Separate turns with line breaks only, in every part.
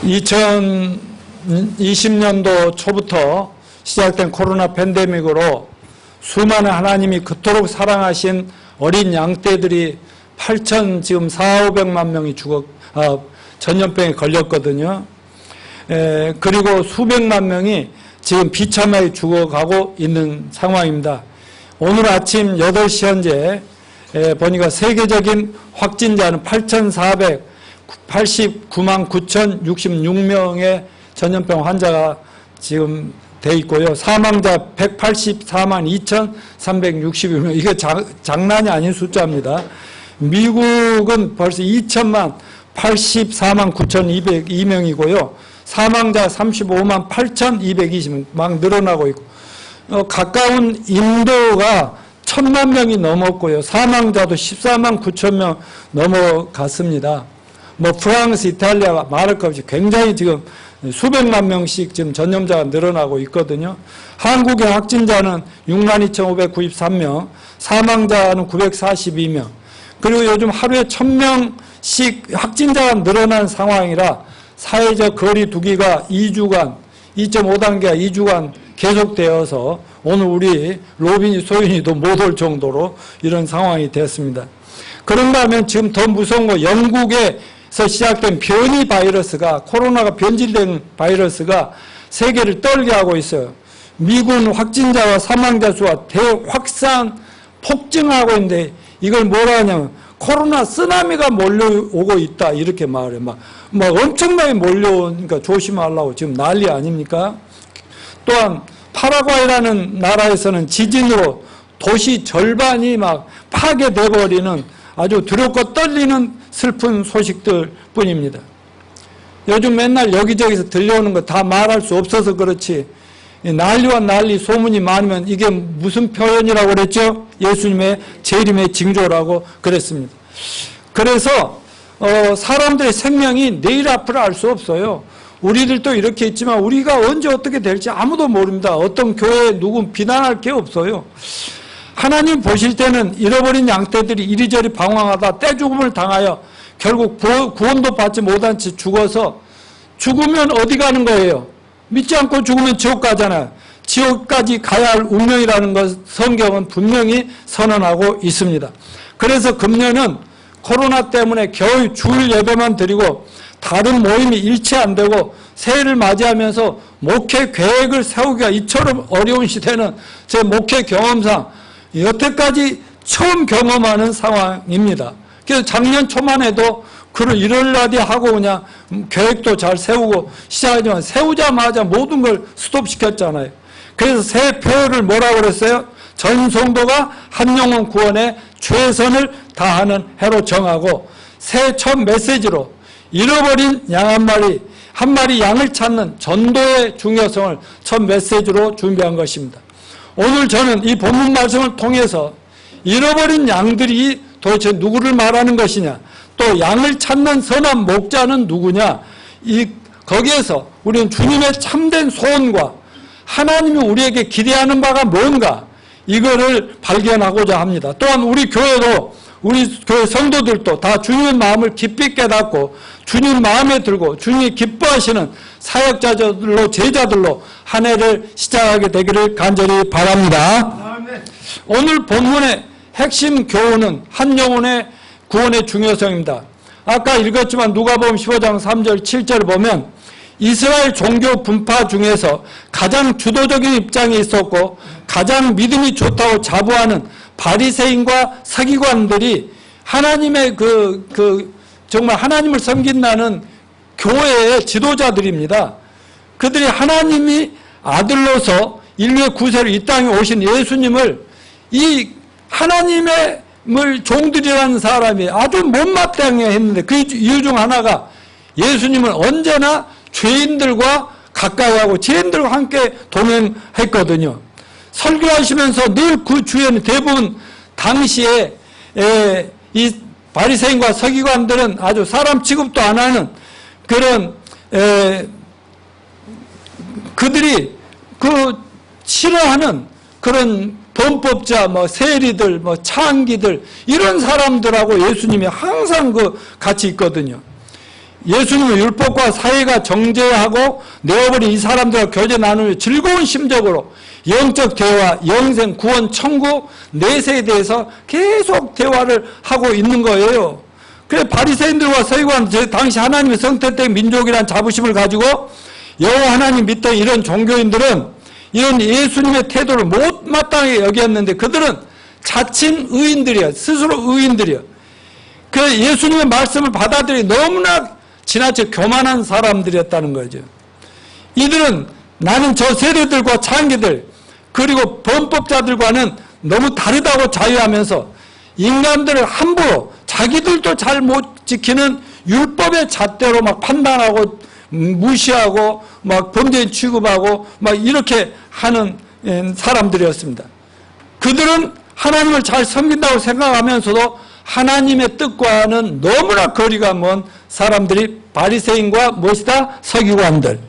2020년도 초부터 시작된 코로나 팬데믹으로 수많은 하나님이 그토록 사랑하신 어린 양떼들이 500만 명이 전염병에 걸렸거든요. 그리고 수백만 명이 지금 비참하게 죽어가고 있는 상황입니다. 오늘 아침 8시 현재 보니까 세계적인 확진자는 8,489만 9,066명의 전염병 환자가 지금 돼 있고요. 사망자 184만 2,361명. 이게 장난이 아닌 숫자입니다. 미국은 벌써 2천만 84만 9,202명이고요. 사망자 35만 8,220명 막 늘어나고 있고, 가까운 인도가 1,000만 명이 넘었고요. 사망자도 14만 9천 명 넘어갔습니다. 프랑스, 이탈리아 말할 것 없이 굉장히 지금 수백만 명씩 지금 전염자가 늘어나고 있거든요. 한국의 확진자는 62,593명, 사망자는 942명. 그리고 요즘 하루에 1,000명씩 확진자가 늘어난 상황이라 사회적 거리 두기가 2주간, 2.5단계가 2주간 계속되어서 오늘 우리 로빈이 소윤이도 못 올 정도로 이런 상황이 됐습니다. 그런가 하면 지금 더 무서운 거, 영국에서 시작된 변이 바이러스가, 코로나가 변질된 바이러스가 세계를 떨게 하고 있어요. 미군 확진자와 사망자 수가 대확산 폭증하고 있는데 이걸 뭐라 하냐면 코로나 쓰나미가 몰려오고 있다 이렇게 말해요. 막 엄청나게 몰려오니까 조심하려고 지금 난리 아닙니까? 또한 파라과이라는 나라에서는 지진으로 도시 절반이 막 파괴돼버리는 아주 두렵고 떨리는 슬픈 소식들 뿐입니다. 요즘 맨날 여기저기서 들려오는 거 다 말할 수 없어서 그렇지, 난리와 난리 소문이 많으면 이게 무슨 표현이라고 그랬죠? 예수님의 재림의 징조라고 그랬습니다. 그래서 사람들의 생명이 내일 앞을 알 수 없어요. 우리들도 이렇게 있지만 우리가 언제 어떻게 될지 아무도 모릅니다. 어떤 교회에 누구 비난할 게 없어요. 하나님 보실 때는 잃어버린 양떼들이 이리저리 방황하다 떼죽음을 당하여 결국 구원도 받지 못한 채 죽어서, 죽으면 어디 가는 거예요? 믿지 않고 죽으면 지옥 가잖아요. 지옥까지 가야 할 운명이라는 것 성경은 분명히 선언하고 있습니다. 그래서 금년은 코로나 때문에 겨우 주일 예배만 드리고 다른 모임이 일치 안 되고 새해를 맞이하면서 목회 계획을 세우기가 이처럼 어려운 시대는 제 목회 경험상 여태까지 처음 경험하는 상황입니다. 그래서 작년 초만 해도 그를 이럴라디 하고 그냥 계획도 잘 세우고 시작하지만 세우자마자 모든 걸 스톱시켰잖아요. 그래서 새 표를 뭐라고 그랬어요? 전 성도가 한 영혼 구원에 최선을 다하는 해로 정하고 새 첫 메시지로 잃어버린 양 한 마리 양을 찾는 전도의 중요성을 첫 메시지로 준비한 것입니다. 오늘 저는 이 본문 말씀을 통해서 잃어버린 양들이 도대체 누구를 말하는 것이냐, 또 양을 찾는 선한 목자는 누구냐, 거기에서 우리는 주님의 참된 소원과 하나님이 우리에게 기대하는 바가 뭔가, 이거를 발견하고자 합니다. 또한 우리 교회도, 우리 교회 성도들도 다 주님의 마음을 깊이 깨닫고 주님 마음에 들고 주님이 기뻐하시는 사역자들로, 제자들로 한 해를 시작하게 되기를 간절히 바랍니다. 오늘 본문의 핵심 교훈은 한 영혼의 구원의 중요성입니다. 아까 읽었지만 누가복음 15장 3절 7절 보면 이스라엘 종교 분파 중에서 가장 주도적인 입장이 있었고 가장 믿음이 좋다고 자부하는 바리새인과 서기관들이 하나님의 정말 하나님을 섬긴다는 교회의 지도자들입니다. 그들이 하나님이 아들로서 인류의 구세로 이 땅에 오신 예수님을, 이 하나님의 종들이라는 사람이 아주 못마땅해 했는데 그 이유 중 하나가 예수님은 언제나 죄인들과 가까이 하고 죄인들과 함께 동행했거든요. 설교하시면서 늘 그 주에는 대부분 당시에 이 바리새인과 서기관들은 아주 사람 취급도 안 하는 그런 그들이 싫어하는 그런 범법자, 세리들, 창기들 이런 사람들하고 예수님이 항상 같이 있거든요. 예수님은 율법과 사회가 정죄하고 내어버린 이 사람들과 교제 나누며 즐거운 심적으로 영적 대화, 영생, 구원, 천국, 내세에 대해서 계속 대화를 하고 있는 거예요. 그래 바리새인들과 서기관, 당시 하나님의 성택된 민족이라는 자부심을 가지고 여호와 하나님 믿던 이런 종교인들은 이런 예수님의 태도를 못마땅하게 여겼는데 그들은 자칭 의인들이야. 스스로 의인들이야. 그 예수님의 말씀을 받아들이 너무나 지나쳐 교만한 사람들이었다는 거죠. 이들은 나는 저 세리들과 창기들 그리고 범법자들과는 너무 다르다고 자유하면서 인간들을 함부로 자기들도 잘 못 지키는 율법의 잣대로 막 판단하고 무시하고 막 범죄인 취급하고 막 이렇게 하는 사람들이었습니다. 그들은 하나님을 잘 섬긴다고 생각하면서도 하나님의 뜻과는 너무나 거리가 먼 사람들이 바리새인과 무엇이다? 서기관들.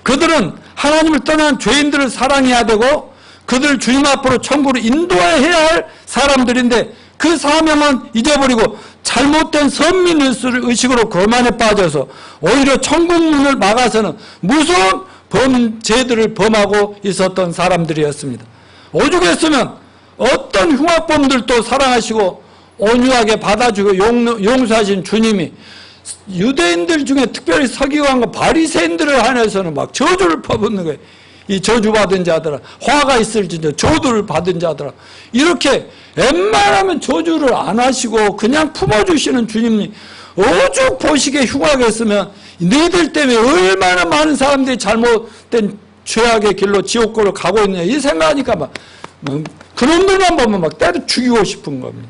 그들은 하나님을 떠난 죄인들을 사랑해야 되고 그들을 주님 앞으로 천국으로 인도해야 할 사람들인데 그 사명은 잊어버리고 잘못된 선민의식으로 거만에 빠져서 오히려 천국 문을 막아서는 무서운 범죄들을 범하고 있었던 사람들이었습니다. 오죽했으면 어떤 흉악범들도 사랑하시고 온유하게 받아주고 용서하신 주님이 유대인들 중에 특별히 서기관과 바리새인들을 한해서는 막 저주를 퍼붓는 거예요. 이 저주받은 자들아, 화가 있을지도 저주를 받은 자들아, 이렇게 웬만하면 저주를 안 하시고 그냥 품어주시는 주님이 오죽 보시기에 흉악했으면 너희들 때문에 얼마나 많은 사람들이 잘못된 죄악의 길로 지옥고로 가고 있느냐 이 생각하니까 막 그놈들만 보면 막 때려 죽이고 싶은 겁니다.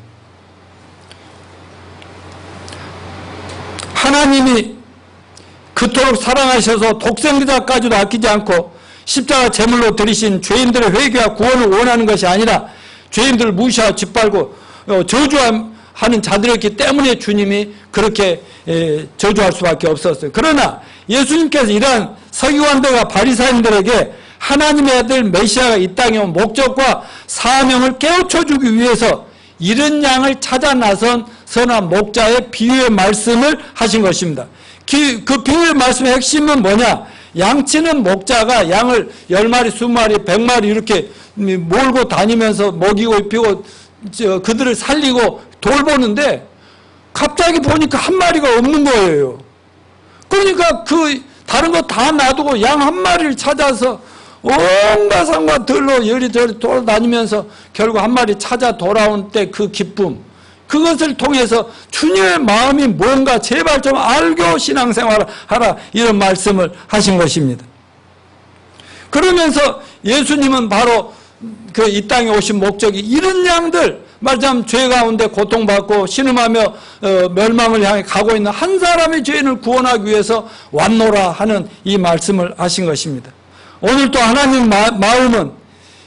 하나님이 그토록 사랑하셔서 독생자까지도 아끼지 않고 십자가 제물로 드리신 죄인들의 회개와 구원을 원하는 것이 아니라 죄인들을 무시하고 짓밟고 저주하는 자들이었기 때문에 주님이 그렇게 저주할 수밖에 없었어요. 그러나 예수님께서 이러한 서기관들과 바리새인들에게 하나님의 아들 메시아가 이 땅에 온 목적과 사명을 깨우쳐주기 위해서 이른 양을 찾아 나선 선한 목자의 비유의 말씀을 하신 것입니다. 그 비유의 말씀의 핵심은 뭐냐? 양치는 목자가 양을 10마리, 20마리, 100마리 이렇게 몰고 다니면서 먹이고 입히고 그들을 살리고 돌보는데 갑자기 보니까 한 마리가 없는 거예요. 그러니까 다른 거 다 놔두고 양 한 마리를 찾아서 온갖 산과 들로 여리저리 돌아다니면서 결국 한 마리 찾아 돌아온 때 그 기쁨, 그것을 통해서 주님의 마음이 뭔가 제발 좀 알고 신앙생활을 하라 이런 말씀을 하신 것입니다. 그러면서 예수님은 바로 이 땅에 오신 목적이 이런 양들, 말하자면 죄 가운데 고통받고 신음하며 멸망을 향해 가고 있는 한 사람의 죄인을 구원하기 위해서 왔노라 하는 이 말씀을 하신 것입니다. 오늘 또 하나님 마음은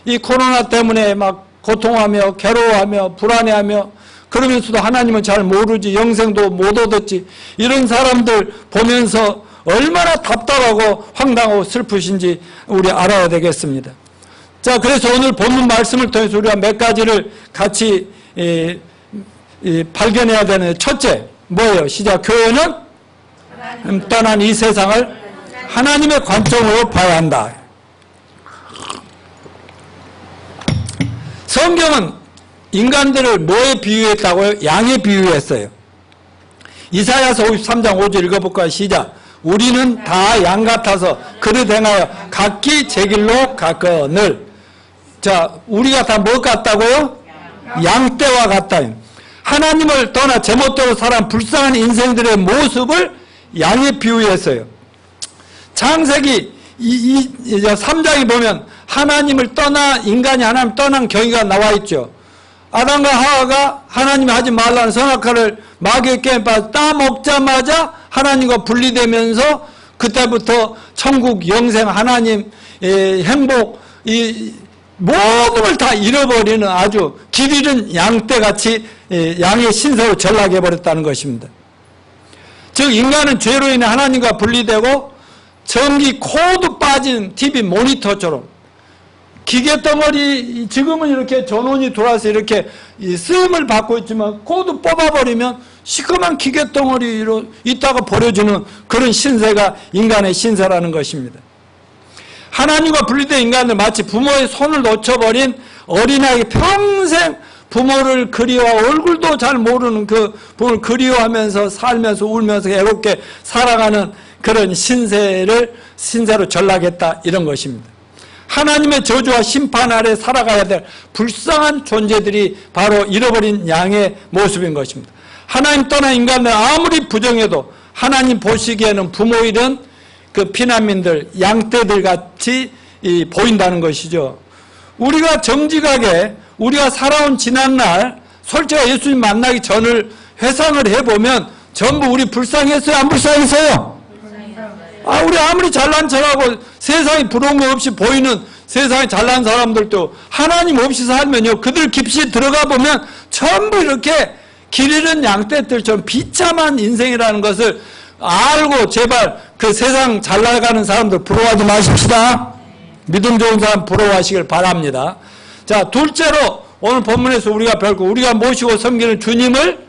이 코로나 때문에 막 고통하며 괴로워하며 불안해하며 그러면서도 하나님은 잘 모르지, 영생도 못 얻었지, 이런 사람들 보면서 얼마나 답답하고 황당하고 슬프신지 우리 알아야 되겠습니다. 자, 그래서 오늘 본문 말씀을 통해서 우리가 몇 가지를 같이 발견해야 되는 첫째, 뭐예요? 시작. 교회는 떠난 이 세상을 하나님의 관점으로 봐야 한다. 성경은 인간들을 뭐에 비유했다고요? 양에 비유했어요. 이사야서 53장 5절 읽어볼까요? 시작. 우리는 다 양 같아서 그릇 행하여 각기 제 길로 갔거늘. 자, 우리가 다 뭐 같다고요? 양떼와 같다. 하나님을 떠나 제멋대로 살아온 불쌍한 인생들의 모습을 양에 비유했어요. 창세기 3장에 보면 하나님을 떠나, 인간이 하나님을 떠난 경위가 나와 있죠. 아담과 하와가 하나님이 하지 말라는 선악과를 마귀의 게임에 빠져 따먹자마자 하나님과 분리되면서 그때부터 천국, 영생, 하나님, 행복, 이 모든 걸 다 잃어버리는 아주 길 잃은 양떼같이 양의 신세로 전락해버렸다는 것입니다. 즉 인간은 죄로 인해 하나님과 분리되고 전기 코드 빠진 TV 모니터처럼 기계덩어리, 지금은 이렇게 전원이 돌아서 이렇게 쓰임을 받고 있지만 코드 뽑아버리면 시커먼 기계덩어리로 있다가 버려지는 그런 신세가 인간의 신세라는 것입니다. 하나님과 분리된 인간들 마치 부모의 손을 놓쳐버린 어린아이, 평생 부모를 그리워 얼굴도 잘 모르는 그 부모를 그리워하면서 살면서 울면서 애롭게 살아가는 그런 신세로 전락했다, 이런 것입니다. 하나님의 저주와 심판 아래 살아가야 될 불쌍한 존재들이 바로 잃어버린 양의 모습인 것입니다. 하나님 떠난 인간들 아무리 부정해도 하나님 보시기에는 부모 잃은 그 피난민들, 양떼들 같이 보인다는 것이죠. 우리가 정직하게 우리가 살아온 지난날, 솔직히 예수님 만나기 전을 회상을 해보면 전부 우리 불쌍했어요? 안 불쌍했어요? 우리 아무리 잘난 척하고 세상에 부러운 거 없이 보이는 세상에 잘난 사람들도 하나님 없이 살면요, 그들 깊이 들어가 보면 전부 이렇게 길 잃은 양떼들처럼 비참한 인생이라는 것을 알고, 제발 그 세상 잘 나가는 사람들 부러워하지 마십시다. 믿음 좋은 사람 부러워하시길 바랍니다. 자, 둘째로 오늘 본문에서 우리가 배울 거, 우리가 모시고 섬기는 주님을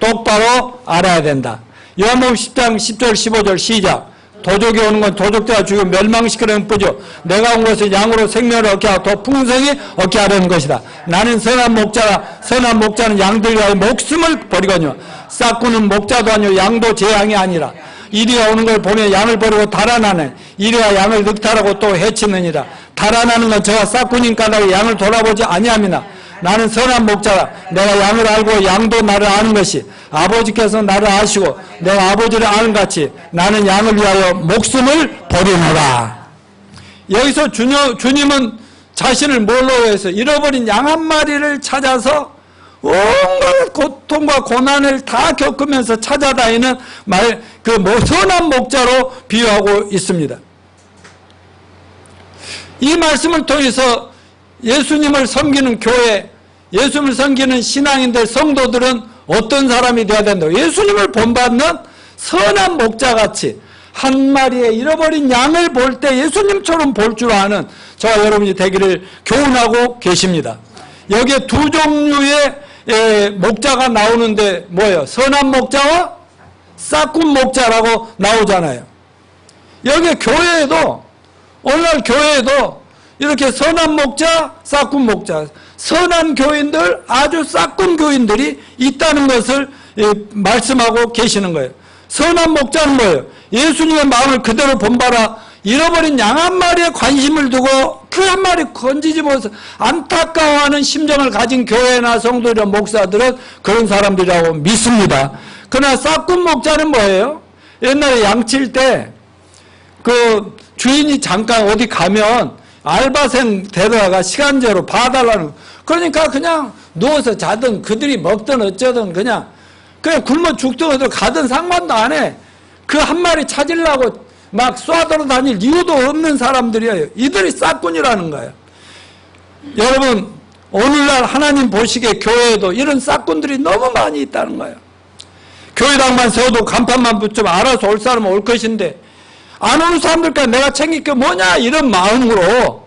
똑바로 알아야 된다. 요한복음 10장 10절 15절 시작. 도적이 오는 건 도적자가 죽여 멸망시키려는 뿐이요, 내가 온 것은 양으로 생명을 얻게 하고 더 풍성히 얻게 하려는 것이다. 나는 선한 목자라. 선한 목자는 양들을 위하여 목숨을 버리거니와 싹구는 목자도 아니요 양도 제 양이 아니라. 이리가 오는 걸 보면 양을 버리고 달아나네. 이리가 양을 늑탈하고 또 해치느니라. 달아나는 건 저가 싹구님 까닭에 양을 돌아보지 아니함이나 나는 선한 목자라. 내가 양을 알고 양도 나를 아는 것이 아버지께서 나를 아시고 내가 아버지를 아는 같이 나는 양을 위하여 목숨을 버리노라. 여기서 주님은 자신을 뭘로 해서 잃어버린 양 한 마리를 찾아서 온갖 고통과 고난을 다 겪으면서 찾아다니는 선한 목자로 비유하고 있습니다. 이 말씀을 통해서 예수님을 섬기는 교회, 예수님을 섬기는 신앙인들, 성도들은 어떤 사람이 되어야 된다고? 예수님을 본받는 선한 목자같이 한 마리의 잃어버린 양을 볼 때 예수님처럼 볼 줄 아는 저와 여러분이 되기를 교훈하고 계십니다. 여기에 두 종류의 목자가 나오는데 뭐예요? 선한 목자와 싹군 목자라고 나오잖아요. 여기 교회에도, 오늘날 교회에도 이렇게 선한 목자, 싹군 목자, 선한 교인들, 아주 싹군 교인들이 있다는 것을 말씀하고 계시는 거예요. 선한 목자는 뭐예요? 예수님의 마음을 그대로 본받아 잃어버린 양 한 마리에 관심을 두고 그 한 마리 건지지 못해서 안타까워하는 심정을 가진 교회나 성도들이나 목사들은 그런 사람들이라고 믿습니다. 그러나 싹군 목자는 뭐예요? 옛날에 양칠 때 그 주인이 잠깐 어디 가면 알바생 데려다가 시간제로 봐달라는, 그러니까 그냥 누워서 자든 그들이 먹든 어쩌든 그냥 굶어 죽든 어디 가든 상관도 안 해. 그 한 마리 찾으려고 막 쏴들어 다닐 이유도 없는 사람들이에요. 이들이 싹군이라는 거예요. 여러분, 오늘날 하나님 보시기에 교회에도 이런 싹군들이 너무 많이 있다는 거예요. 교회당만 세워도 간판만 붙이면 알아서 올 사람은 올 것인데 안 오는 사람들까지 내가 챙길 게 뭐냐, 이런 마음으로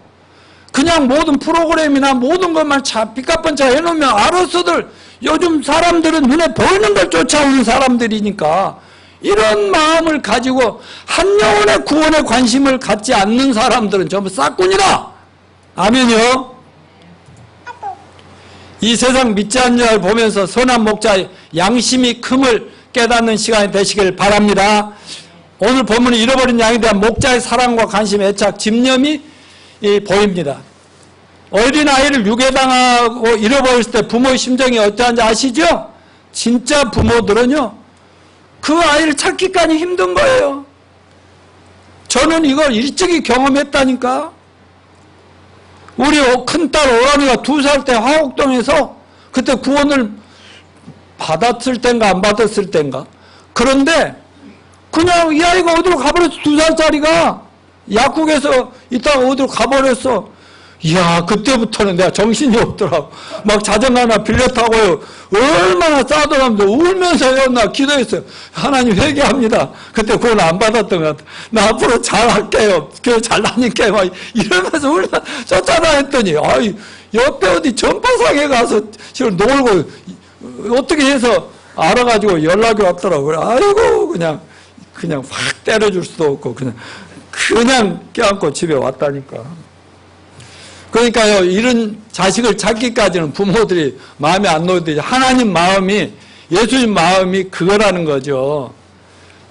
그냥 모든 프로그램이나 모든 것만 삐까뻔쩍 해놓으면 알아서들, 요즘 사람들은 눈에 보이는 걸 쫓아오는 사람들이니까 이런 마음을 가지고 한 영혼의 구원에 관심을 갖지 않는 사람들은 전부 싹군이다. 아멘요. 이 세상 믿지 않는 자를 보면서 선한 목자의 양심이 큼을 깨닫는 시간이 되시길 바랍니다. 오늘 본문은 잃어버린 양에 대한 목자의 사랑과 관심, 애착, 집념이 보입니다. 어린아이를 유괴당하고 잃어버렸을 때 부모의 심정이 어떠한지 아시죠? 진짜 부모들은요, 그 아이를 찾기까지 힘든 거예요. 저는 이걸 일찍이 경험했다니까. 우리 큰딸 오란이가 2살 때 화곡동에서 그때 구원을 받았을 땐가 안 받았을 땐가. 그런데 그냥 이 아이가 어디로 가버렸어. 2살짜리가 약국에서 있다가 어디로 가버렸어. 이야, 그때부터는 내가 정신이 없더라고. 막 자전거 하나 빌려 타고요. 얼마나 싸돌아가면서 울면서요. 나 기도했어요. 하나님 회개합니다. 그때 그건 안 받았던 것 같아. 나 앞으로 잘할게요. 교회 잘나니까 막 이러면서 울면서 쫓아다녔더니, 아이, 옆에 어디 전파상에 가서 지금 놀고, 어떻게 해서 알아가지고 연락이 왔더라고요. 아이고, 그냥 확 때려줄 수도 없고, 그냥 껴안고 집에 왔다니까. 그러니까요, 이런 자식을 찾기까지는 부모들이 마음에 안 놓는데, 하나님 마음이, 예수님 마음이 그거라는 거죠.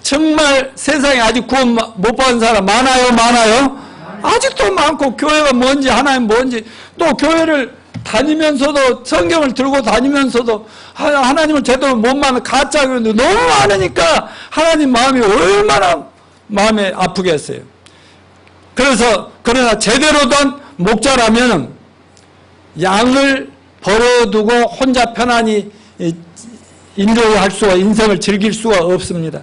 정말 세상에 아직 구원 못 받은 사람 많아요, 많아요? 아직도 많고, 교회가 뭔지, 하나님 뭔지, 또 교회를 다니면서도, 성경을 들고 다니면서도, 하나님을 제대로 못 만나, 가짜 교회도 너무 많으니까, 하나님 마음이 얼마나 마음에 아프겠어요. 그러나 제대로 된 목자라면 양을 버려두고 혼자 편안히 인도할 수가, 인생을 즐길 수가 없습니다.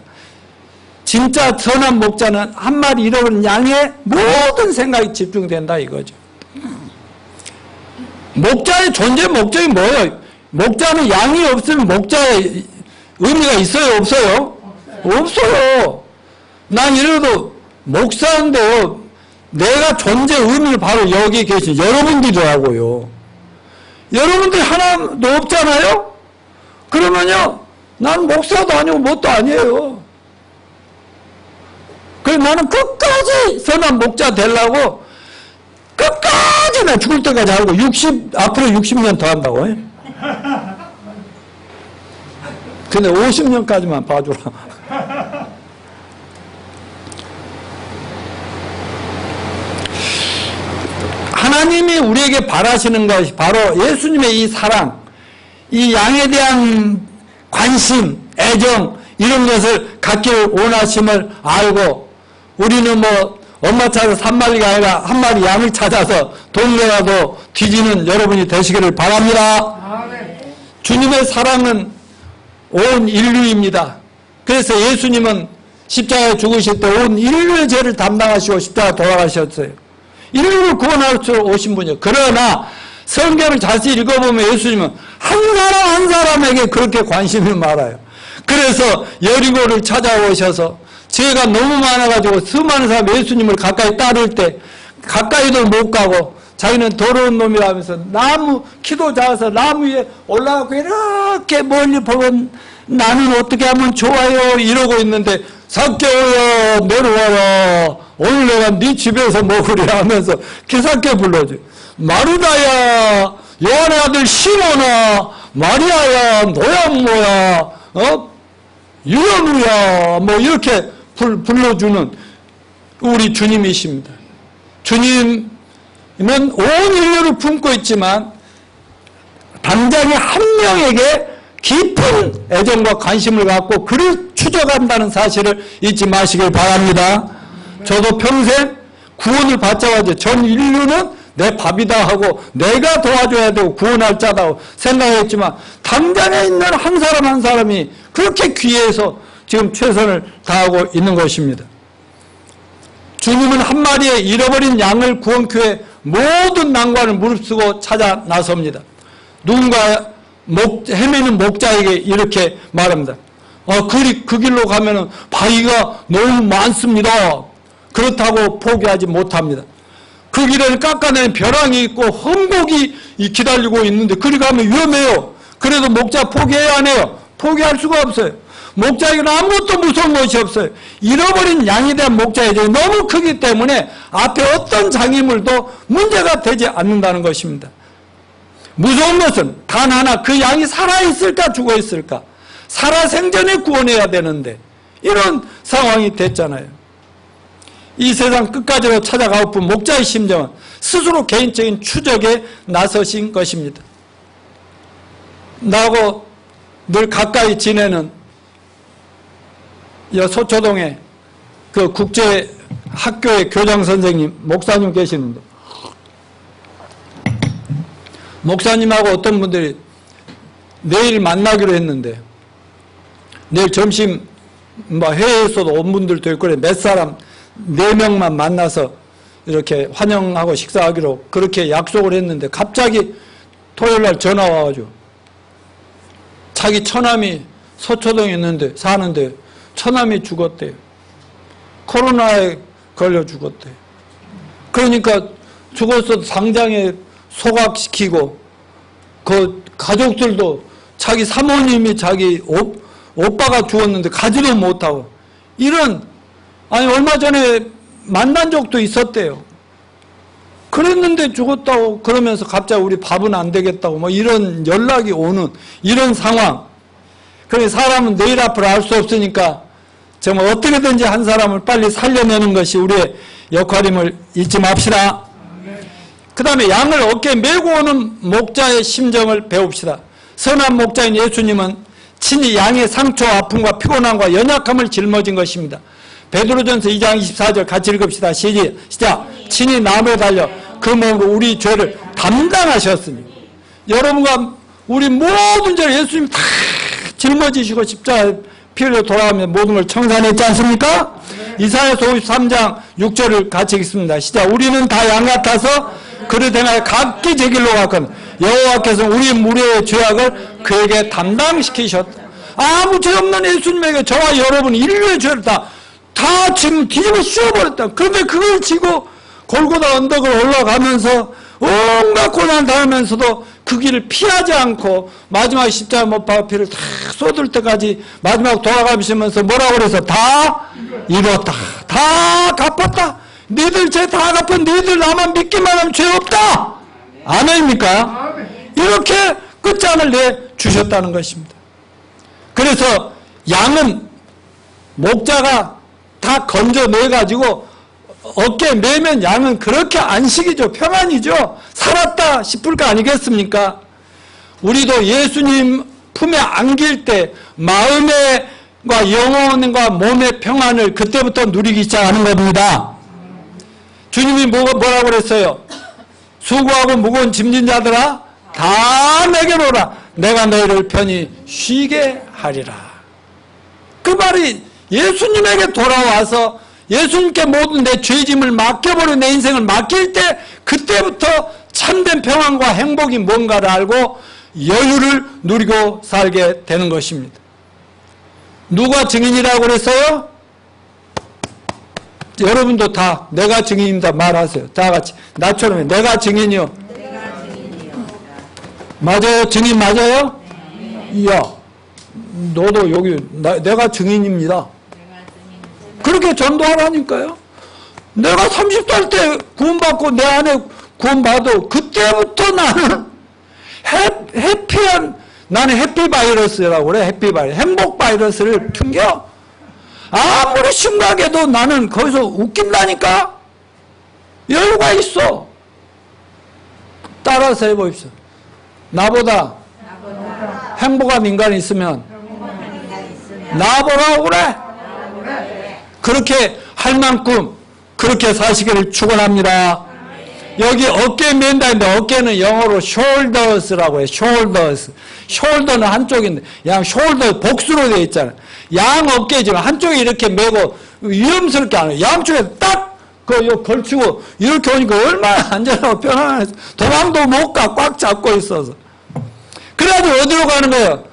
진짜 선한 목자는 한 마리 잃어버린 양에 모든 생각이 집중된다 이거죠. 목자의 존재 목적이 뭐예요? 목자는 양이 없으면 목자의 의미가 있어요? 없어요? 없어요. 난 이래도 목사인데요. 내가 존재 의미를 바로 여기 계신 여러분들이라고요. 여러분들이 하나도 없잖아요? 그러면요, 난 목사도 아니고 뭣도 아니에요. 그래서 나는 끝까지 선한 목자 되려고 끝까지 나 죽을 때까지 하고 앞으로 60년 더 한다고. 근데 50년까지만 봐주라. 하나님이 우리에게 바라시는 것이 바로 예수님의 이 사랑, 이 양에 대한 관심, 애정 이런 것을 갖기를 원하심을 알고 우리는 엄마 찾아서 3마리가 아니라 한 마리 양을 찾아서 동네라도 뒤지는 여러분이 되시기를 바랍니다. 아멘. 주님의 사랑은 온 인류입니다. 그래서 예수님은 십자가에 죽으실 때 온 인류의 죄를 담당하시고 십자가 돌아가셨어요. 인류를 구원하러 오신 분이요. 그러나 성경을 자세히 읽어보면 예수님은 한 사람 한 사람에게 그렇게 관심이 많아요. 그래서 여리고를 찾아오셔서 죄가 너무 많아가지고 수많은 사람이 예수님을 가까이 따를 때 가까이도 못 가고 자기는 더러운 놈이라면서 키도 작아서 나무 위에 올라가고 이렇게 멀리 보고 나는 어떻게 하면 좋아요 이러고 있는데 삭개오야 내려와라 오늘 내가 네 집에서 먹으리라 하면서 기사께 불러줘. 마르다야 요한의 아들 시몬아 마리아야 너야 뭐야 유연우야 이렇게 불러주는 우리 주님이십니다. 주님은 온 인류를 품고 있지만 당장에 한 명에게 깊은 애정과 관심을 갖고 그를 추적한다는 사실을 잊지 마시길 바랍니다. 저도 평생 구원을 받자마자 전 인류는 내 밥이다 하고 내가 도와줘야 되고 구원할 자다 생각했지만 당장에 있는 한 사람 한 사람이 그렇게 귀해서 지금 최선을 다하고 있는 것입니다. 주님은 한 마리의 잃어버린 양을 구원케 위해 모든 난관을 무릅쓰고 찾아 나섭니다. 누군가 헤매는 목자에게 이렇게 말합니다. 그 길로 가면은 바위가 너무 많습니다. 그렇다고 포기하지 못합니다. 그 길에는 깎아낸 벼랑이 있고 험곡이 기다리고 있는데 그리 가면 위험해요. 그래도 목자 포기해야 하네요. 포기할 수가 없어요. 목자에게는 아무것도 무서운 것이 없어요. 잃어버린 양에 대한 목자의 애정이 너무 크기 때문에 앞에 어떤 장애물도 문제가 되지 않는다는 것입니다. 무서운 것은 단 하나, 그 양이 살아있을까 죽어있을까. 살아생전에 구원해야 되는데 이런 상황이 됐잖아요. 이 세상 끝까지로 찾아가고픈 목자의 심정은 스스로 개인적인 추적에 나서신 것입니다. 나하고 늘 가까이 지내는 소초동에 그 국제학교의 교장선생님, 목사님 계시는데 목사님하고 어떤 분들이 내일 만나기로 했는데 내일 점심 회의에서도 온 분들도 있고 몇 사람 4명만 만나서 이렇게 환영하고 식사하기로 그렇게 약속을 했는데 갑자기 토요일날 전화 와가지고 자기 처남이 서초동에 있는데 사는데 처남이 죽었대요. 코로나에 걸려 죽었대요. 그러니까 죽었어도 당장에 소각시키고 그 가족들도 자기 사모님이 자기 오빠가 죽었는데 가지도 못하고 이런 아니 얼마 전에 만난 적도 있었대요. 그랬는데 죽었다고 그러면서 갑자기 우리 밥은 안 되겠다고 뭐 이런 연락이 오는 이런 상황. 그래 사람은 내일 앞을 알 수 없으니까 정말 어떻게든지 한 사람을 빨리 살려내는 것이 우리의 역할임을 잊지 맙시다. 그 다음에 양을 어깨에 메고 오는 목자의 심정을 배웁시다. 선한 목자인 예수님은 친히 양의 상처, 아픔과 피곤함과 연약함을 짊어진 것입니다. 베드로전서 2장 24절 같이 읽읍시다. 시작. 친히 나무에 달려 그 몸으로 우리 죄를 담당하셨으니 여러분과 우리 모든 죄를 예수님이 다 짊어지시고 십자가에 피 흘려 돌아가며 모든 걸 청산했지 않습니까? 이사야서 53장 6절을 같이 읽습니다. 시작. 우리는 다 양 같아서 그를 행하여 각기 제 길로 갔거늘 여호와께서 우리 무리의 죄악을 그에게 담당시키셨다. 아무 죄 없는 예수님에게 저와 여러분 인류의 죄를 다 지금 뒤집어 씌워버렸다. 그런데 그걸 지고 골고다 언덕을 올라가면서 온갖 고난 당하면서도 그 길을 피하지 않고 마지막 십자가 못 박아 피를 다 쏟을 때까지 마지막 돌아가시면서 뭐라고 그래서 다 이뤘다. 다 갚았다. 너희들 죄 다 갚은 너희들 나만 믿기만 하면 죄 없다. 아멘입니까? 이렇게 끝장을 내주셨다는 것입니다. 그래서 양은 목자가 다 건져내가지고 어깨에 매면 양은 그렇게 안식이죠. 평안이죠. 살았다 싶을 거 아니겠습니까? 우리도 예수님 품에 안길 때 마음과 영혼과 몸의 평안을 그때부터 누리기 시작하는 겁니다. 주님이 뭐라고 그랬어요? 수고하고 무거운 짐진 자들아 다 내게로 오라. 내가 너희를 편히 쉬게 하리라. 그 말이 예수님에게 돌아와서 예수님께 모든 내 죄짐을 맡겨버려 내 인생을 맡길 때 그때부터 참된 평안과 행복이 뭔가를 알고 여유를 누리고 살게 되는 것입니다. 누가 증인이라고 그랬어요? 여러분도 다 내가 증인입니다 말하세요. 다 같이 나처럼 내가 증인이요. 맞아요? 증인 맞아요? 야, 너도 여기 내가 증인입니다. 그렇게 전도하라니까요. 내가 30살 때 구원받고 내 안에 구원받아 그때부터 나는 나는 해피바이러스라고 그래. 해피바이러스. 행복바이러스를 튕겨. 아무리 심각해도 나는 거기서 웃긴다니까. 여유가 있어. 따라서 해보십시오. 나보다 행복한 인간이 있으면 나보라고 그래. 그렇게 할 만큼 그렇게 사시기를 축원합니다. 여기 어깨에 맨다 했는데 어깨는 영어로 shoulders라고 해요. shoulder는 한쪽인데 양 shoulder 복수로 되어 있잖아요. 양 어깨에 지금 한쪽에 이렇게 메고 위험스럽게 안 해요. 양쪽에 딱 그 걸치고 이렇게 오니까 얼마나 안전하고 편안해서 도망도 못 가 꽉 잡고 있어서. 그래가지고 어디로 가는 거예요?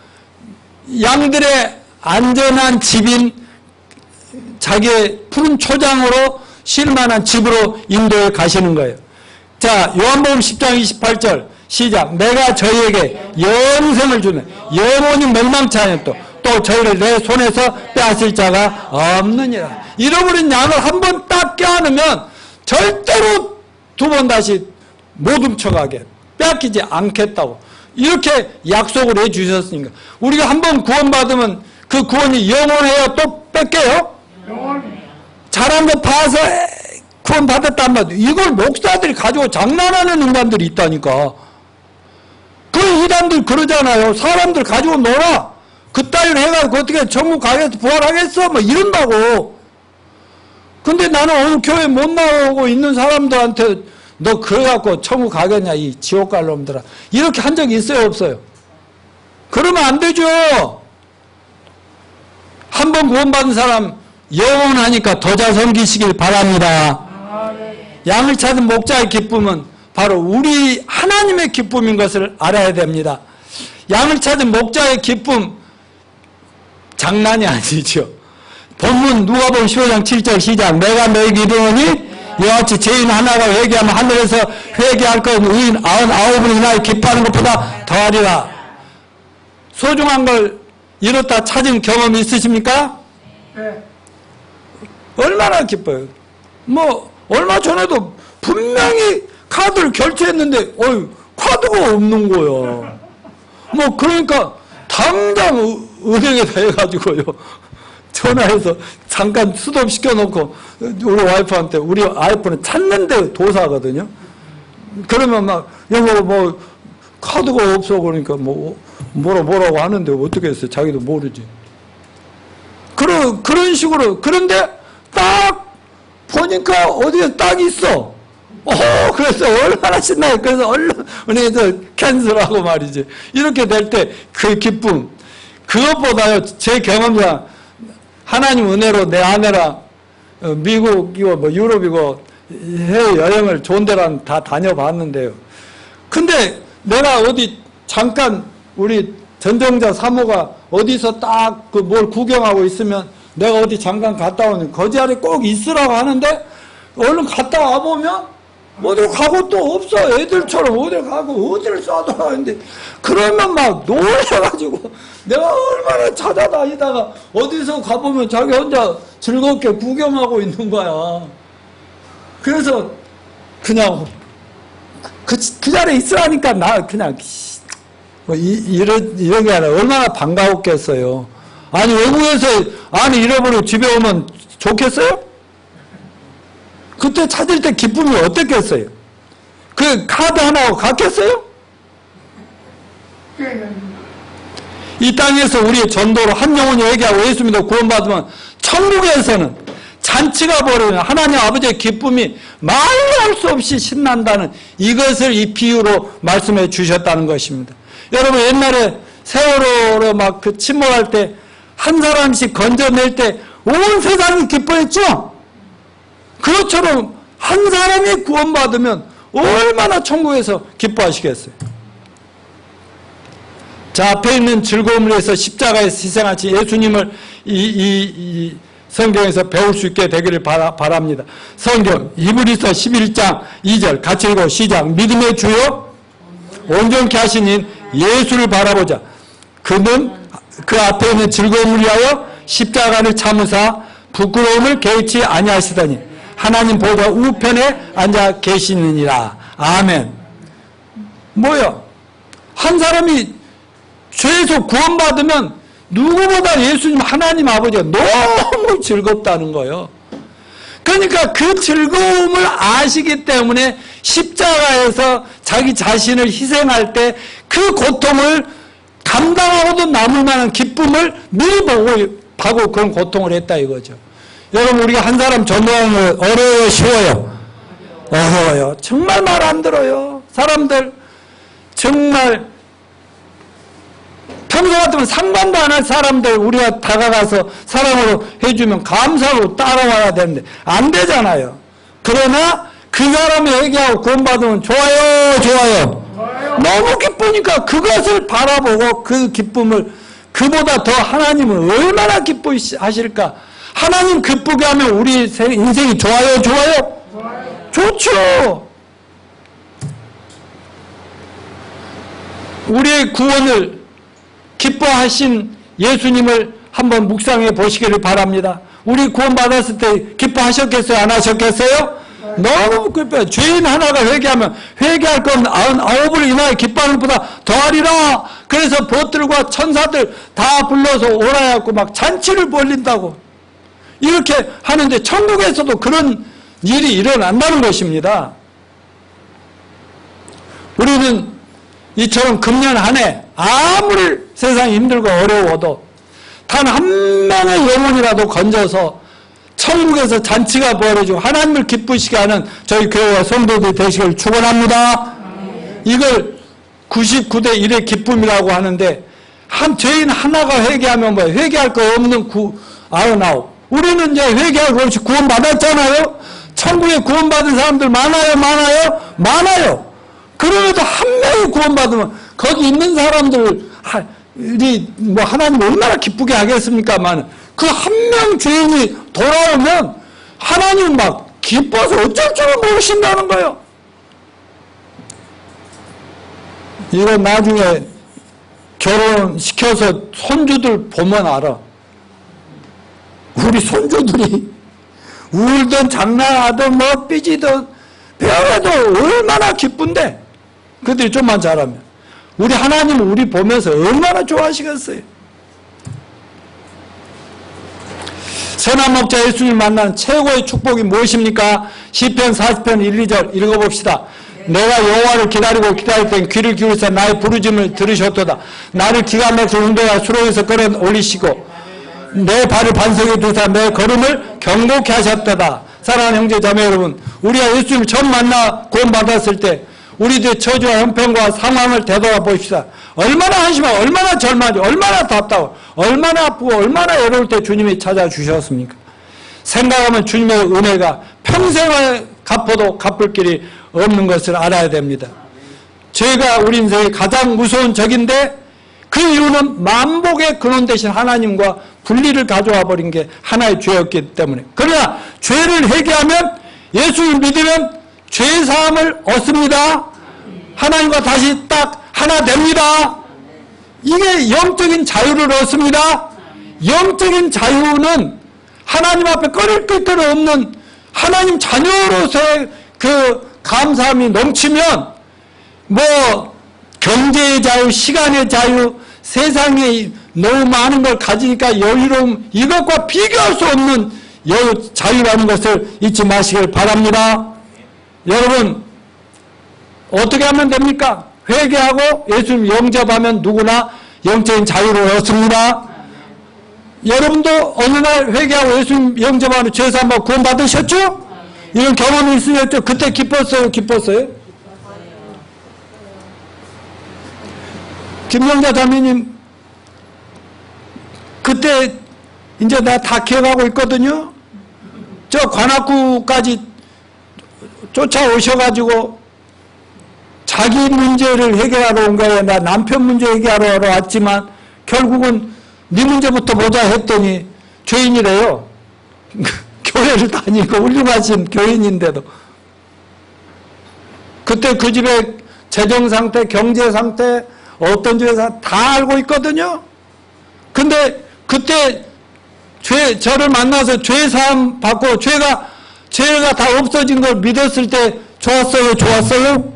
양들의 안전한 집인 자기의 푸른 초장으로 쉴만한 집으로 인도해 가시는 거예요. 자, 요한복음 10장 28절 시작. 내가 저희에게 영생을 주는 영원히 멸망치 않을 또 저희를 내 손에서 빼앗을 자가 없느니라. 잃어버린 양을 한 번 딱 껴안으면 절대로 두 번 다시 못 훔쳐가게 빼앗기지 않겠다고 이렇게 약속을 해 주셨으니까 우리가 한 번 구원받으면 그 구원이 영원해요? 또 뺏겨요? 잘한 거 봐서 구원받았단 말이에요. 이걸 목사들이 가지고 장난하는 인간들이 있다니까. 그 이단들 그러잖아요. 사람들 가지고 놀아. 그따위로 해가지고 어떻게 천국 가겠어? 부활하겠어? 뭐 이런다고. 근데 나는 오늘 교회 못 나오고 있는 사람들한테 너 그래갖고 천국 가겠냐 이 지옥 갈 놈들아. 이렇게 한 적이 있어요? 없어요? 그러면 안 되죠. 한 번 구원받은 사람 영원하니까 더 잘 섬기시길 바랍니다. 양을 찾은 목자의 기쁨은 바로 우리 하나님의 기쁨인 것을 알아야 됩니다. 양을 찾은 목자의 기쁨 장난이 아니죠. 본문 누가복음 15장 7절 시작. 내가 너에게 이르노니 이와 같이 죄인 하나가 회개하면 하늘에서 회개할 것 의인 99은 이날 기뻐하는 것보다 더하리라. 소중한 걸 잃었다 찾은 경험이 있으십니까? 네. 얼마나 기뻐요. 뭐 얼마 전에도 분명히 카드를 결제했는데 카드가 없는 거야. 뭐 그러니까 당장 은행에다 해가지고요 전화해서 잠깐 수도시켜 놓고 우리 와이프한테, 우리 와이프는 찾는데 도사거든요. 그러면 막 여보 뭐 카드가 없어 그러니까 뭐라고 하는데 어떻게 했어요? 자기도 모르지. 그런 식으로. 그런데 딱 보니까 어디에 딱 있어. 그래서 얼마나 신나요. 그래서 얼른 은행에서 캔슬하고 말이지. 이렇게 될 때 그 기쁨. 그것보다요, 제 경험상 하나님 은혜로 내 아내랑 미국이고 뭐 유럽이고 해외 여행을 좋은 데랑 다 다녀봤는데요. 근데 내가 어디 잠깐 우리 전정자 사모가 어디서 딱 그 뭘 구경하고 있으면 내가 어디 잠깐 갔다 오면 거기 안에 꼭 있으라고 하는데 얼른 갔다 와보면 어딜 가고 또 없어. 애들처럼 어딜 가고 어디를 쏴둬라 했는데 그러면 막 놀래가지고 내가 얼마나 찾아다니다가 어디서 가보면 자기 혼자 즐겁게 구경하고 있는 거야. 그래서 그냥 그 자리에 있으라니까 나 그냥 이런 게 아니라 얼마나 반가웠겠어요. 아니 외국에서 아니 잃어버리고 집에 오면 좋겠어요? 그때 찾을 때 기쁨이 어땠겠어요? 그 카드 하나 갖겠어요? 이 땅에서 우리의 전도로 한 영혼이 회개하고 예수 믿어 구원받으면 천국에서는 잔치가 벌어지는 하나님 아버지의 기쁨이 말로 할 수 없이 신난다는 이것을 이 비유로 말씀해 주셨다는 것입니다. 여러분 옛날에 세월호로 막 그 침몰할 때 한 사람씩 건져낼 때 온 세상이 기뻐했죠? 그것처럼 한 사람이 구원받으면 얼마나 천국에서 기뻐하시겠어요? 자, 앞에 있는 즐거움을 위해서 십자가에서 희생하신 예수님을 이 성경에서 배울 수 있게 되기를 바랍니다. 성경 이브리서 11장 2절 같이 읽어 시작. 믿음의 주요 온전케 하시는 예수를 바라보자. 그는 그 앞에 있는 즐거움을 위하여 십자가를 참으사 부끄러움을 개의치 아니하시더니 하나님 보좌 우편에 앉아 계시느니라. 아멘. 뭐야? 한 사람이 죄에서 구원받으면 누구보다 예수님 하나님 아버지가 너무 즐겁다는 거예요. 그러니까 그 즐거움을 아시기 때문에 십자가에서 자기 자신을 희생할 때 그 고통을 감당하고도 남을 만한 기쁨을 미리 보고 그런 고통을 했다 이거죠. 여러분 우리가 한 사람 전도하는 거 어려워요 쉬워요? 어려워요. 정말 말 안 들어요. 사람들 정말 평소 같으면 상관도 안 할 사람들 우리가 다가가서 사랑으로 해주면 감사로 따라와야 되는데 안 되잖아요. 그러나 그 사람이 얘기하고 구원받으면 좋아요. 너무 기쁘니까 그것을 바라보고 그 기쁨을 그보다 더 하나님은 얼마나 기뻐하실까. 하나님 기쁘게 하면 우리 인생이 좋아요? 좋죠. 우리의 구원을 기뻐하신 예수님을 한번 묵상해 보시기를 바랍니다. 우리 구원받았을 때 기뻐하셨겠어요? 안 하셨겠어요? 너무 기뻐요. 죄인 하나가 회개하면 회개할 건 99을 인하여 기뻐하는 것보다 더하리라. 그래서 벗들과 천사들 다 불러서 오라해갖고 막 잔치를 벌린다고 이렇게 하는데 천국에서도 그런 일이 일어난다는 것입니다. 우리는 이처럼 금년 한 해 아무리 세상이 힘들고 어려워도 단 한 명의 영혼이라도 건져서 천국에서 잔치가 벌어지고 하나님을 기쁘시게 하는 저희 교회와 성도들이 되시길 축원합니다. 이걸 99대 1의 기쁨이라고 하는데 한 죄인 하나가 회개하면 뭐예요? 회개할 거 없는 99. 우리는 이제 회개하고 없이 구원받았잖아요. 천국에 구원받은 사람들 많아요, 많아요? 많아요. 그럼에도 한 명이 구원받으면 거기 있는 사람들이 뭐 하나님 얼마나 기쁘게 하겠습니까만 그 한 명 죄인이 돌아오면 하나님 막 기뻐서 어쩔 줄을 모르신다는 거예요. 이거 나중에 결혼시켜서 손주들 보면 알아. 우리 손주들이 울든 장난하든 뭐 삐지든 배워도 얼마나 기쁜데 그들이 좀만 잘하면 우리 하나님은 우리 보면서 얼마나 좋아하시겠어요. 선한 목자 예수님을 만난 최고의 축복이 무엇입니까? 시편 40편 1, 2절 읽어봅시다. 내가 여호와를 기다리고 기다릴 땐 귀를 기울이사 나의 부르짖음을 들으셨도다. 나를 기가 막힌 운동화 수로에서 끌어 올리시고 내 발을 반석에 두사 내 걸음을 경고케 하셨도다. 사랑하는 형제 자매 여러분, 우리가 예수님을 처음 만나 구원받았을 때 우리들의 처지와 형편과 상황을 되돌아봅시다. 얼마나 한심하고 얼마나 절망하고 얼마나 답답하고 얼마나 아프고 얼마나 어려울 때 주님이 찾아주셨습니까? 생각하면 주님의 은혜가 평생을 갚아도 갚을 길이 없는 것을 알아야 됩니다. 죄가 우리 인생의 가장 무서운 적인데 그 이유는 만복의 근원 대신 하나님과 분리를 가져와 버린 게 하나의 죄였기 때문에. 그러나 죄를 회개하면 예수를 믿으면 죄사함을 얻습니다. 하나님과 다시 딱 하나 됩니다. 이게 영적인 자유를 얻습니다. 영적인 자유는 하나님 앞에 꺼릴 끝도 없는 하나님 자녀로서의 그 감사함이 넘치면 뭐 경제의 자유, 시간의 자유, 세상에 너무 많은 걸 가지니까 여유로움, 이것과 비교할 수 없는 자유라는 것을 잊지 마시길 바랍니다. 여러분 어떻게 하면 됩니까? 회개하고 예수님 영접하면 누구나 영적인 자유를 얻습니다. 여러분도 어느 날 회개하고 예수님 영접하는 죄사함 받고 구원 받으셨죠? 이런 경험이 있으셨죠? 그때 기뻤어요? 기뻤어요? 김영자 자매님 그때 이제 나 다 기억하고 있거든요. 저 관악구까지 쫓아오셔가지고 자기 문제를 해결하러 온 거예요. 나 남편 문제 해결하러 왔지만 결국은 네 문제부터 보자 했더니 죄인이래요. 교회를 다니고 훌륭하신 교인인데도. 그때 그 집의 재정상태, 경제상태, 어떤 죄사 다 알고 있거든요. 근데 그때 저를 만나서 죄사함 받고 죄가 다 없어진 걸 믿었을 때 좋았어요? 좋았어요?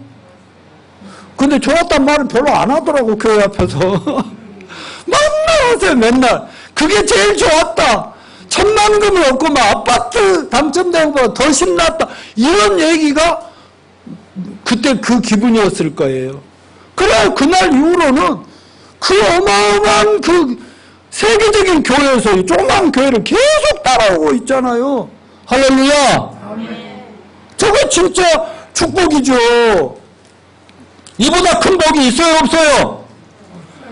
근데 좋았단 말은 별로 안 하더라고, 교회 앞에서. 맨날 하세요, 맨날. 그게 제일 좋았다. 천만금을 얻고 막 아파트 당첨된 것보다 더 신났다. 이런 얘기가 그때 그 기분이었을 거예요. 그래, 그날 이후로는 그 어마어마한 그 세계적인 교회에서 조그만 교회를 계속 따라오고 있잖아요. 할렐루야. 저게 진짜 축복이죠. 이보다 큰 복이 있어요, 없어요?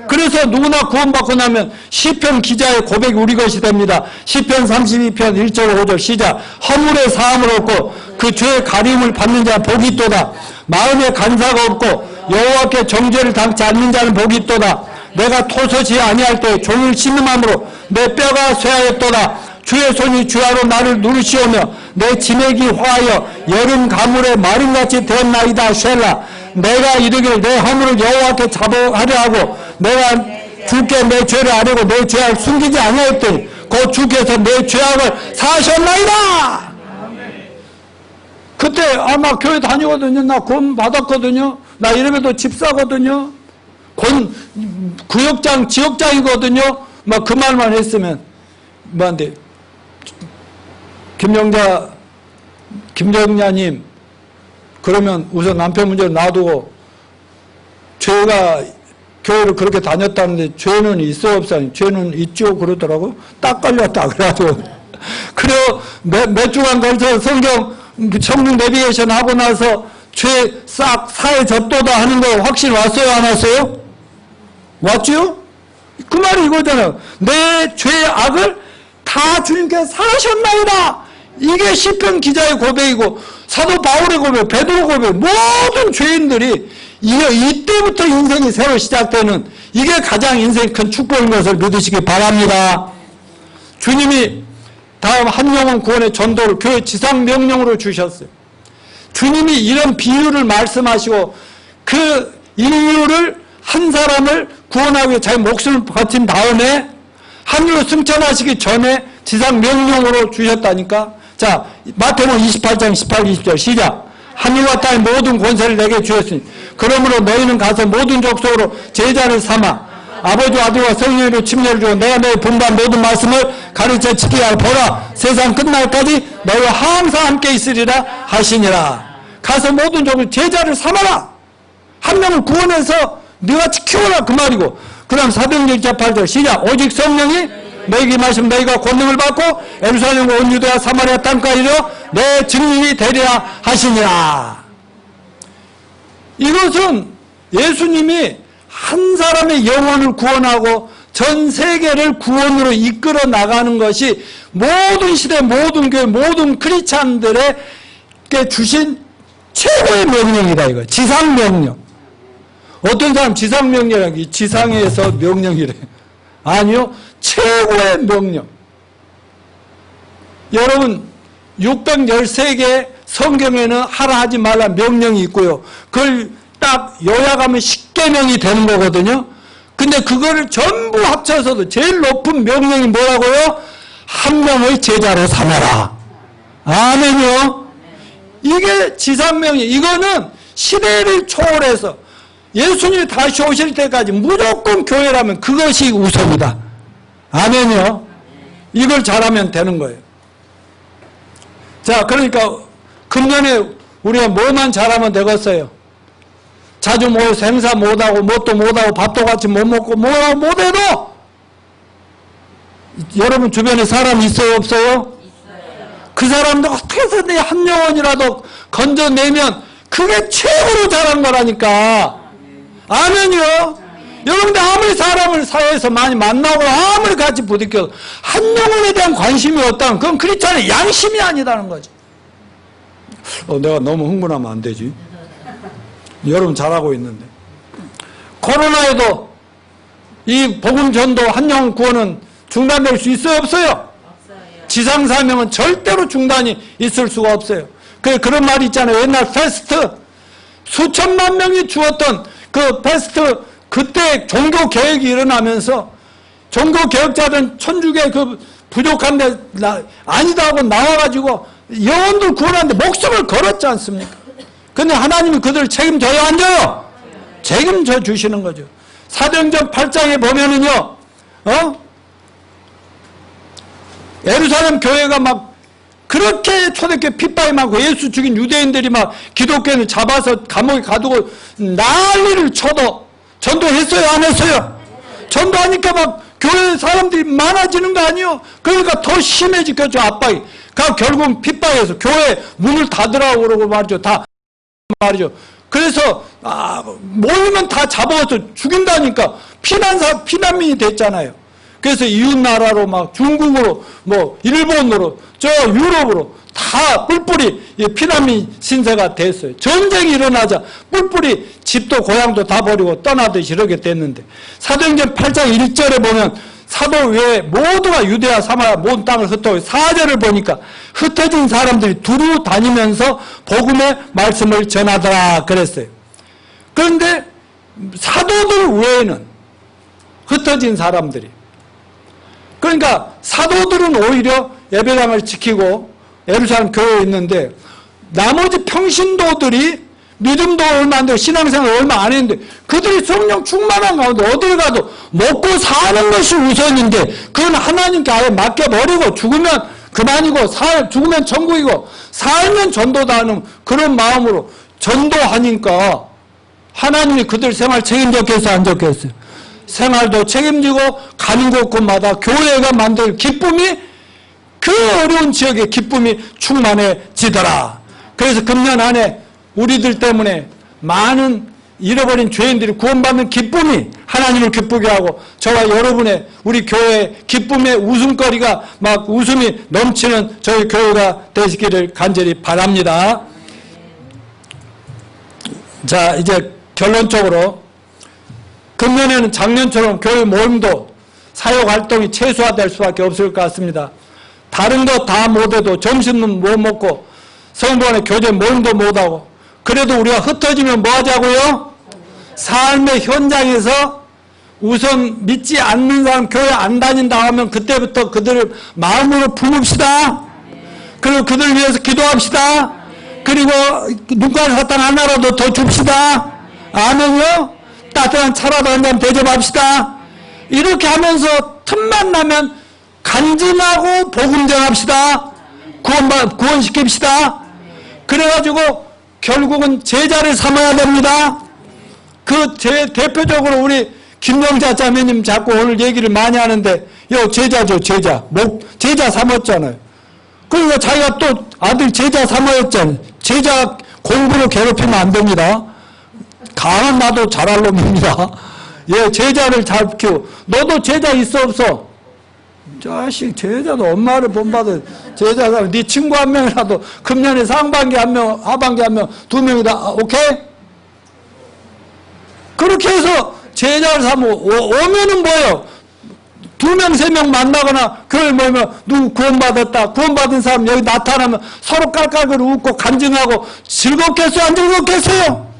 그래서 누구나 구원받고 나면 시편 기자의 고백이 우리 것이 됩니다. 시편 32편 1절 5절 시작. 허물의 사함을 얻고 그 죄의 가리움을 받는 자는 복이 있도다. 마음에 간사가 없고 여호와께 정죄를 당치 않는 자는 복이 있도다. 내가 토서지 아니할 때 종을 신음함으로 내 뼈가 쇠하였도다. 주의 손이 주하로 나를 누르시오며 내 진액이 화하여 여름 가물에 마름같이 되었나이다. 쉘라. 내가 이르기를 내 허물을 여호와께 자복하려 하고 내가 주께 내 죄를 아뢰고 내 죄악을 숨기지 아니하였더니 곧 주께서 내 죄악을 사하셨나이다. 그때 아마 교회 다니거든요. 나 구원 받았거든요. 나 이름에도 집사거든요. 구역장, 지역장이거든요. 막 그 말만 했으면 뭐한데 김정자님 그러면 우선 남편 문제를 놔두고 죄가 교회를 그렇게 다녔다는데 죄는 있어 없어? 죄는 있죠 그러더라고. 딱 걸렸다 그래가지고 그래요. 몇 주간 걸쳐서 성경 내비게이션 하고 나서 죄 싹 사해졌도다 하는 거 확신 왔어요 안 왔어요? 왔죠? 그 말이 이거잖아요. 내 죄악을 다 주님께서 사하셨나이다. 이게 시편 기자의 고백이고 사도 바울의 고백, 베드로 고백, 모든 죄인들이 이때부터 인생이 새로 시작되는 이게 가장 인생의 큰 축복인 것을 믿으시기 바랍니다. 주님이 다음 한 영혼 구원의 전도를 교회 지상 명령으로 주셨어요. 주님이 이런 비유를 말씀하시고 그 인류를 한 사람을 구원하기 위해 자기 목숨을 바친 다음에 하늘로 승천하시기 전에 지상 명령으로 주셨다니까. 자, 마태복음 28장 18, 20절 시작. 하늘과 땅의 모든 권세를 내게 주셨으니 그러므로 너희는 가서 모든 족속으로 제자를 삼아 아버지와 아들과 성령으로 침례를 주고 내가 너희 분반 모든 말씀을 가르쳐 지키게 하라. 보라 세상 끝날까지 너희와 항상 함께 있으리라 하시니라. 가서 모든 족속을 제자를 삼아라. 한 명을 구원해서 네가 지키어라 그 말이고. 그 다음 사도행전 8절 시작. 오직 성령이 너희에게 임하시면 너희가 권능을 받고 예루살렘과 온 유대와 사마리아 땅까지 이르러 내 증인이 되리라 하시니라. 이것은 예수님이 한 사람의 영혼을 구원하고 전 세계를 구원으로 이끌어 나가는 것이 모든 시대, 모든 교회, 모든 크리스찬들에게 주신 최고의 명령이다 이거. 지상명령. 어떤 사람 지상명령이 지상에서 명령이래. 아니요. 최고의 명령. 여러분 613개 성경에는 하라 하지 말라 명령이 있고요. 그걸 딱 요약하면 10계명이 되는 거거든요. 근데 그거를 전부 합쳐서도 제일 높은 명령이 뭐라고요? 한 명의 제자로 삼아라. 아멘요. 이게 지상명령. 이거는 시대를 초월해서 예수님이 다시 오실 때까지 무조건 교회라면 그것이 우선이다. 아멘요. 이걸 잘하면 되는 거예요. 자, 그러니까 금년에 우리가 뭐만 잘하면 되겠어요? 자주 모여서 행사 못하고 뭣도 못하고 밥도 같이 못 먹고 뭐하고 못해도 여러분 주변에 사람 있어요 없어요? 있어요. 그 사람들 어떻게 해서 내 한 영혼이라도 건져내면 그게 최고로 잘한 거라니까. 아멘이요. 여러분들 아무리 사람을 사회에서 많이 만나고 아무리 같이 부딪혀도 한 영혼에 대한 관심이 없다면 그건 크리스찬의 양심이 아니다는 거죠. 내가 너무 흥분하면 안 되지. 여러분 잘하고 있는데. 코로나에도 이 복음 전도 한 영혼 구원은 중단될 수 있어요 없어요? 없어요. 지상사명은 절대로 중단이 있을 수가 없어요. 그런 말이 있잖아요. 옛날 패스트 수천만 명이 죽었던 그 패스트 그때 종교개혁이 일어나면서 종교개혁자들은 천주교 그 부족한데 아니다 하고 나와가지고 영혼들 구원하는데 목숨을 걸었지 않습니까? 근데 하나님이 그들을 책임져요 안 져요? 책임져 주시는 거죠. 사도행전 8장에 보면은요, 예루살렘 교회가 막 그렇게 초대교회 핍박이 많고 예수 죽인 유대인들이 막 기독교인을 잡아서 감옥에 가두고 난리를 쳐도 전도했어요 안 했어요? 전도하니까 막 교회 사람들이 많아지는 거 아니에요? 그러니까 더 심해지겠죠 압박이. 결국 핍박해서 교회 문을 닫으라고 그러고 말이죠. 다 말이죠. 그래서 모이면 다 잡아서 죽인다니까 피난민이 됐잖아요. 그래서 이웃나라로 막 중국으로 뭐 일본으로 저 유럽으로 다 뿔뿔이 피난민 신세가 됐어요. 전쟁이 일어나자 뿔뿔이 집도 고향도 다 버리고 떠나듯이 이렇게 됐는데 사도행전 8장 1절에 보면 사도 외에 모두가 유대와 사마리아 모든 땅을 흩어오고 4절을 보니까 흩어진 사람들이 두루 다니면서 복음의 말씀을 전하더라 그랬어요. 그런데 사도들 외에는 흩어진 사람들이 그러니까 사도들은 오히려 예배당을 지키고 예루살렘 교회에 있는데 나머지 평신도들이 믿음도 얼마 안 되고 신앙생활 얼마 안 했는데 그들이 성령 충만한 가운데 어딜 가도 먹고 사는 것이 우선인데 그건 하나님께 아예 맡겨버리고 죽으면 그만이고 죽으면 천국이고 살면 전도다 하는 그런 마음으로 전도하니까 하나님이 그들 생활 책임졌겠어요 안 졌겠어요? 생활도 책임지고 가는 곳곳마다 교회가 만들 기쁨이 그 어려운 지역의 기쁨이 충만해지더라. 그래서 금년 안에 우리들 때문에 많은 잃어버린 죄인들이 구원받는 기쁨이 하나님을 기쁘게 하고 저와 여러분의 우리 교회의 기쁨의 웃음거리가 막 웃음이 넘치는 저희 교회가 되시기를 간절히 바랍니다. 자, 이제 결론적으로 금년에는 작년처럼 교회 모임도 사역활동이 최소화될 수밖에 없을 것 같습니다. 다른 거 다 못해도 점심은 못 먹고 성도간의 교제 모임도 못하고 그래도 우리가 흩어지면 뭐 하자고요? 삶의 현장에서 우선 믿지 않는 사람 교회 안 다닌다 하면 그때부터 그들을 마음으로 품읍시다. 그리고 그들을 위해서 기도합시다. 그리고 눈가를 사탕 하나라도 더 줍시다. 아멘요? 따뜻한 차라도 한 잔 대접합시다. 이렇게 하면서 틈만 나면 간증하고 복음 전합시다. 구원시킵시다. 그래가지고 결국은 제자를 삼아야 됩니다. 그 대표적으로 우리 김영자 자매님 자꾸 오늘 얘기를 많이 하는데 제자죠. 제자 삼았잖아요. 그리고 자기가 또 아들 제자 삼았잖아요. 제자 공부로 괴롭히면 안 됩니다. 가만 놔도 잘할 놈입니다. 예, 제자를 잘 키워. 너도 제자 있어 없어? 자식 제자도 엄마를 본받은 제자가 네 친구 한 명이라도 금년에 상반기 한 명, 하반기 한 명, 두 명이다. 오케이? 그렇게 해서 제자를 삼고 오면은 뭐예요? 두 명, 세 명 만나거나 교회 모이면 누구 구원받았다. 구원받은 사람 여기 나타나면 서로 깔깔거리고 웃고 간증하고 즐겁겠어요? 안 즐겁겠어요?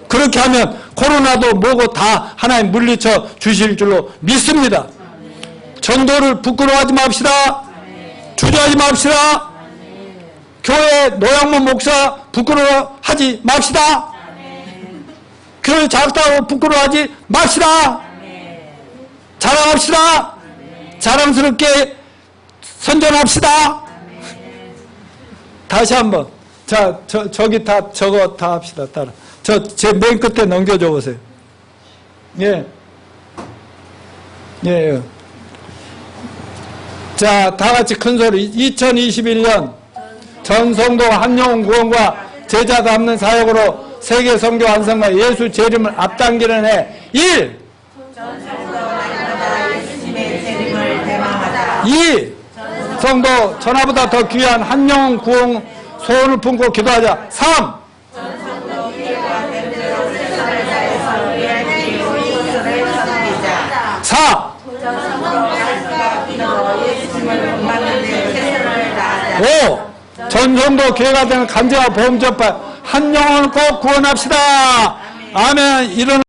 그렇게 하면 코로나도 뭐고 다 하나님 물리쳐 주실 줄로 믿습니다. 전도를 부끄러워하지 맙시다. 주저하지 맙시다. 교회 노양모 목사 부끄러워하지 맙시다. 교회 작다고 부끄러워하지 맙시다. 자랑합시다. 자랑스럽게 선전합시다. 다시 한번. 자, 저기 다 저거 다 합시다. 따라. 제 맨 끝에 넘겨줘 보세요. 예. 예. 자, 다 같이 큰 소리. 2021년 전 성도 한영혼 구원과 제자 담는 사역으로 세계 선교 완성과 예수 재림을 앞당기는 해 1. 이 성도 전하보다 더 귀한 한영혼 구원 소원을 품고 기도하자. 3. 4. 5. 전성도 교회가 되는 간증과 보험 접발 한 영혼을 꼭 구원합시다. 아멘. 이런